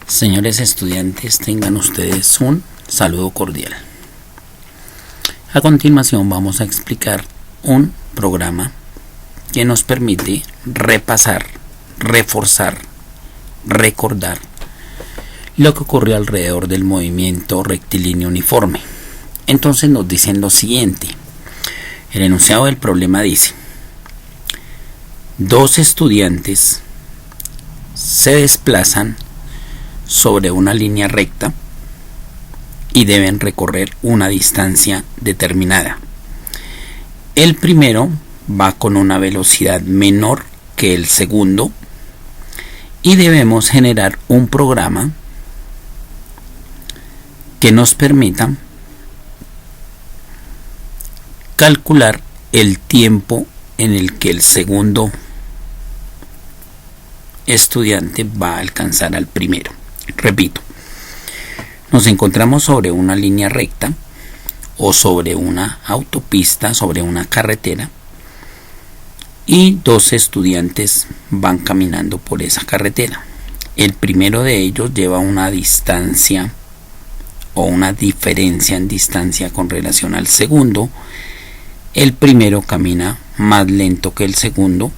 Señores estudiantes, tengan ustedes un saludo cordial. A continuación vamos a explicar un programa que nos permite repasar, reforzar, recordar lo que ocurrió alrededor del movimiento rectilíneo uniforme. Entonces nos dicen lo siguiente. El enunciado del problema dice: dos estudiantes se desplazan sobre una línea recta y deben recorrer una distancia determinada. El primero va con una velocidad menor que el segundo y debemos generar un programa que nos permita calcular el tiempo en el que el segundo estudiante va a alcanzar al primero. Repito, nos encontramos sobre una línea recta o sobre una autopista, sobre una carretera, y dos estudiantes van caminando por esa carretera. El primero de ellos lleva una distancia o una diferencia en distancia con relación al segundo. El primero camina más lento que el segundo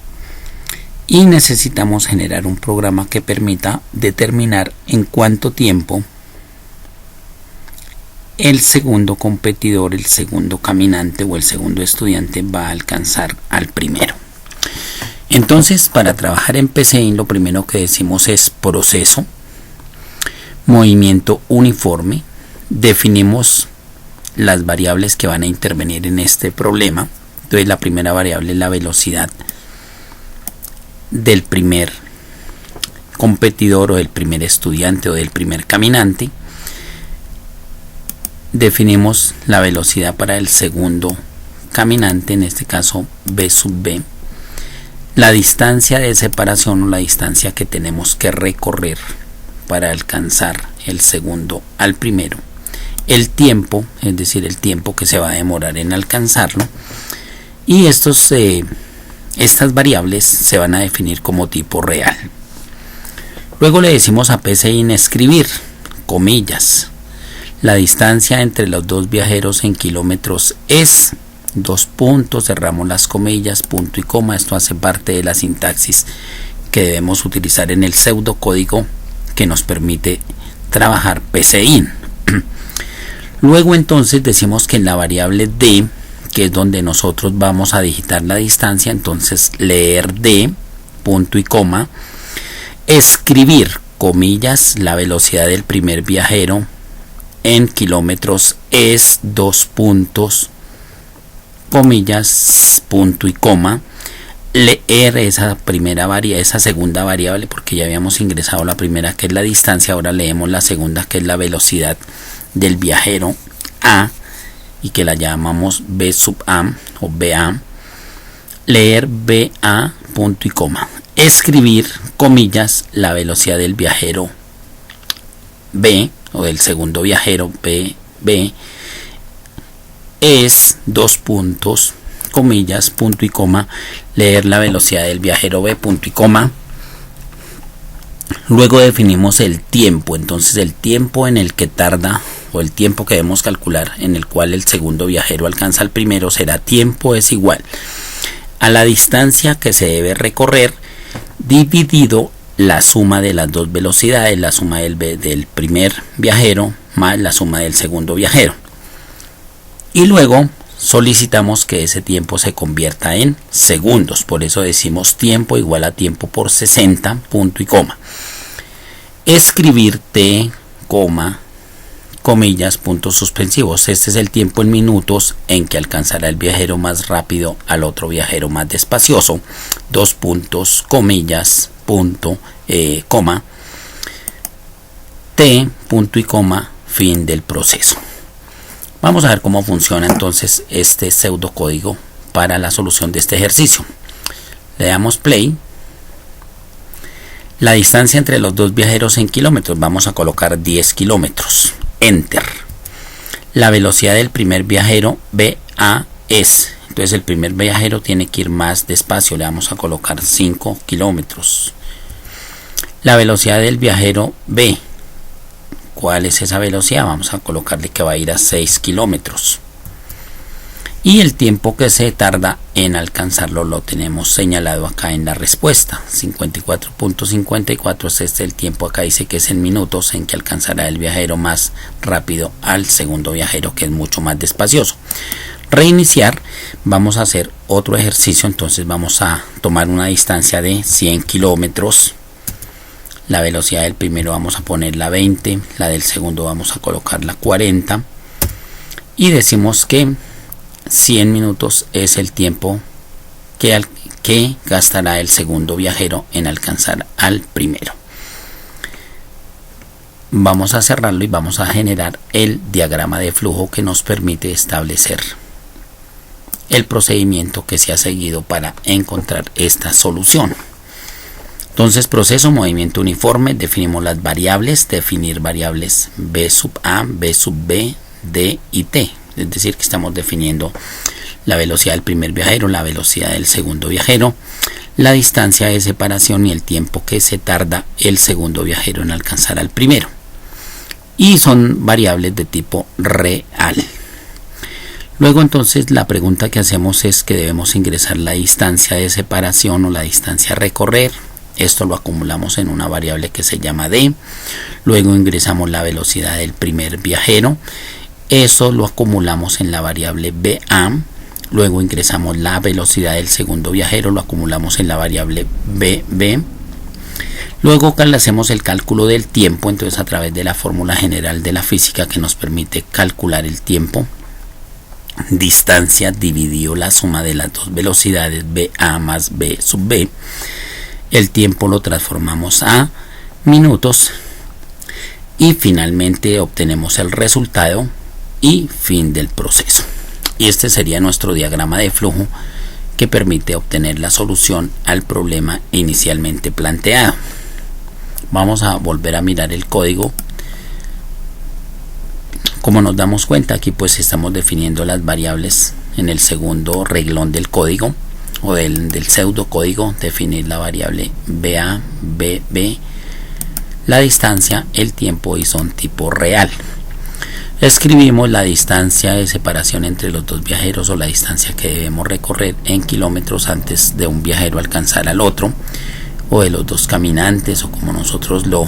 y necesitamos generar un programa que permita determinar en cuánto tiempo el segundo competidor, el segundo caminante o el segundo estudiante va a alcanzar al primero. Entonces, para trabajar en PCI, lo primero que decimos es proceso, movimiento uniforme. Definimos las variables que van a intervenir en este problema. Entonces, la primera variable es la velocidad del primer competidor o del primer estudiante o del primer caminante. Definimos la velocidad para el segundo caminante, en este caso b sub b, la distancia de separación o la distancia que tenemos que recorrer para alcanzar el segundo al primero, el tiempo, es decir, el tiempo que se va a demorar en alcanzarlo, y estas variables se van a definir como tipo real. Luego le decimos a PCI escribir, comillas, la distancia entre los dos viajeros en kilómetros es, dos puntos, cerramos las comillas, punto y coma. Esto hace parte de la sintaxis que debemos utilizar en el pseudocódigo que nos permite trabajar PCI. Luego entonces decimos que en la variable d, que es donde nosotros vamos a digitar la distancia, entonces leer d, punto y coma, escribir, comillas, la velocidad del primer viajero en kilómetros es, dos puntos, comillas, punto y coma, leer esa segunda variable, porque ya habíamos ingresado la primera que es la distancia, ahora leemos la segunda que es la velocidad del viajero a, y que la llamamos b sub a o ba, leer ba, punto y coma, escribir, comillas, la velocidad del viajero b o del segundo viajero b es, dos puntos, comillas, punto y coma, leer la velocidad del viajero b, punto y coma. Luego definimos el tiempo, entonces el tiempo en el que tarda o el tiempo que debemos calcular en el cual el segundo viajero alcanza al primero será tiempo es igual a la distancia que se debe recorrer dividido la suma de las dos velocidades, la suma del primer viajero más la suma del segundo viajero. Y luego solicitamos que ese tiempo se convierta en segundos, por eso decimos tiempo igual a tiempo por 60, punto y coma. Escribir t, coma, comillas, puntos suspensivos. Este es el tiempo en minutos en que alcanzará el viajero más rápido al otro viajero más despacioso. Dos puntos, comillas, punto, coma, t, punto y coma, fin del proceso. Vamos a ver cómo funciona entonces este pseudocódigo para la solución de este ejercicio. Le damos play. La distancia entre los dos viajeros en kilómetros, vamos a colocar 10 kilómetros. Enter. La velocidad del primer viajero BA es, entonces el primer viajero tiene que ir más despacio, le vamos a colocar 5 kilómetros. La velocidad del viajero B, ¿Cuál es esa velocidad? Vamos a colocarle que va a ir a 6 kilómetros. Y el tiempo que se tarda en alcanzarlo lo tenemos señalado acá en la respuesta. 54.54 es este el tiempo. Acá dice que es en minutos en que alcanzará el viajero más rápido al segundo viajero, que es mucho más despacioso. Reiniciar. Vamos a hacer otro ejercicio. Entonces vamos a tomar una distancia de 100 kilómetros. La velocidad del primero vamos a ponerla 20. La del segundo vamos a colocarla 40. Y decimos que 100 minutos es el tiempo que gastará el segundo viajero en alcanzar al primero. Vamos a cerrarlo y vamos a generar el diagrama de flujo que nos permite establecer el procedimiento que se ha seguido para encontrar esta solución. Entonces, proceso, movimiento uniforme, definimos las variables, definir variables B sub A, B sub B, D y T. Es decir, que estamos definiendo la velocidad del primer viajero, la velocidad del segundo viajero, la distancia de separación y el tiempo que se tarda el segundo viajero en alcanzar al primero. Y son variables de tipo real. Luego entonces la pregunta que hacemos es que debemos ingresar la distancia de separación o la distancia a recorrer. Esto lo acumulamos en una variable que se llama D. Luego ingresamos la velocidad del primer viajero. Eso lo acumulamos en la variable BA. Luego ingresamos la velocidad del segundo viajero, lo acumulamos en la variable BB. Luego hacemos el cálculo del tiempo, entonces a través de la fórmula general de la física que nos permite calcular el tiempo. Distancia dividido la suma de las dos velocidades BA más B sub B. El tiempo lo transformamos a minutos. Y finalmente obtenemos el resultado y fin del proceso. Y este sería nuestro diagrama de flujo que permite obtener la solución al problema inicialmente planteado. Vamos a volver a mirar el código. Como nos damos cuenta, aquí pues estamos definiendo las variables en el segundo reglón del código o del pseudo código. Definir la variable BA, BB, la distancia, el tiempo y son tipo real. Escribimos la distancia de separación entre los dos viajeros o la distancia que debemos recorrer en kilómetros antes de un viajero alcanzar al otro, o de los dos caminantes, o como nosotros lo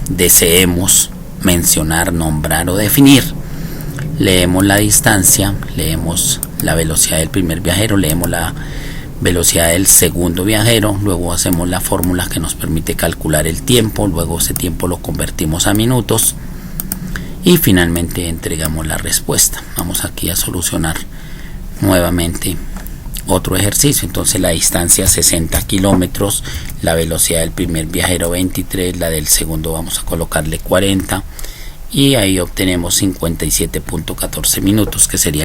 deseemos mencionar, nombrar o definir. Leemos la distancia, leemos la velocidad del primer viajero, leemos la velocidad del segundo viajero, luego hacemos la fórmula que nos permite calcular el tiempo, luego ese tiempo lo convertimos a minutos y finalmente entregamos la respuesta. Vamos aquí a solucionar nuevamente otro ejercicio. Entonces la distancia 60 kilómetros, la velocidad del primer viajero 23, la del segundo vamos a colocarle 40 y ahí obtenemos 57.14 minutos, que sería